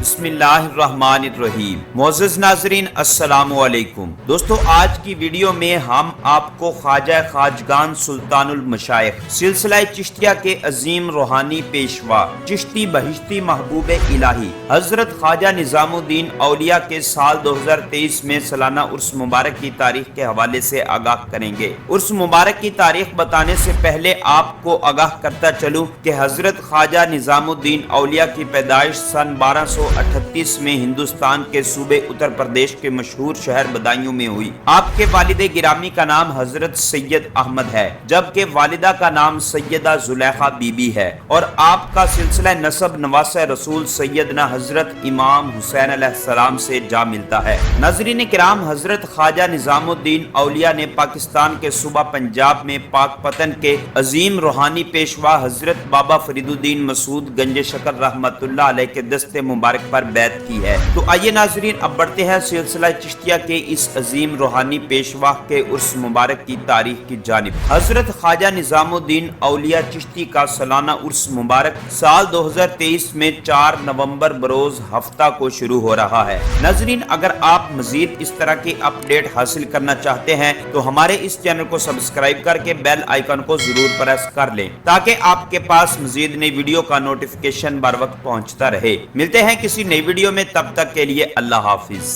بسم اللہ الرحمن الرحیم۔ معزز ناظرین السلام علیکم۔ دوستو آج کی ویڈیو میں ہم آپ کو خواجہ خواجگان سلطان المشائخ سلسلہ چشتیہ کے عظیم روحانی پیشوا چشتی بہشتی محبوب الہی حضرت خواجہ نظام الدین اولیاء کے سال 2023 میں سالانہ عرس مبارک کی تاریخ کے حوالے سے آگاہ کریں گے۔ عرس مبارک کی تاریخ بتانے سے پہلے آپ کو آگاہ کرتا چلوں کہ حضرت خواجہ نظام الدین اولیاء کی پیدائش سن 1238 میں ہندوستان کے صوبے اتر پردیش کے مشہور شہر بدایوں میں ہوئی۔ آپ کے والد گرامی کا نام حضرت سید احمد ہے، جبکہ والدہ کا نام سیدہ زلیخا بی بی ہے، اور آپ کا سلسلہ نسب نواسہ رسول سیدنا حضرت امام حسین علیہ السلام سے جا ملتا ہے۔ ناظرین کرام، حضرت خواجہ نظام الدین اولیاء نے پاکستان کے صوبہ پنجاب میں پاک پتن کے عظیم روحانی پیشوا حضرت بابا فرید الدین مسعود گنج شکر رحمت اللہ علیہ کے دست مبارک پر بیعت کی ہے۔ تو آئیے ناظرین اب بڑھتے ہیں سلسلہ چشتیہ کے اس عظیم روحانی پیشوا کے عرس مبارک کی تاریخ کی جانب۔ حضرت خواجہ نظام الدین اولیاء چشتی کا سالانہ عرس مبارک سال 2023 میں 4 نومبر بروز ہفتہ کو شروع ہو رہا ہے۔ ناظرین اگر آپ مزید اس طرح کی اپڈیٹ حاصل کرنا چاہتے ہیں تو ہمارے اس چینل کو سبسکرائب کر کے بیل آئیکن کو ضرور پریس کر لیں تاکہ آپ کے پاس مزید نئی ویڈیو کا نوٹیفیکیشن بر وقت پہنچتا رہے۔ ملتے ہیں کسی نئی ویڈیو میں، تب تک کے لیے اللہ حافظ۔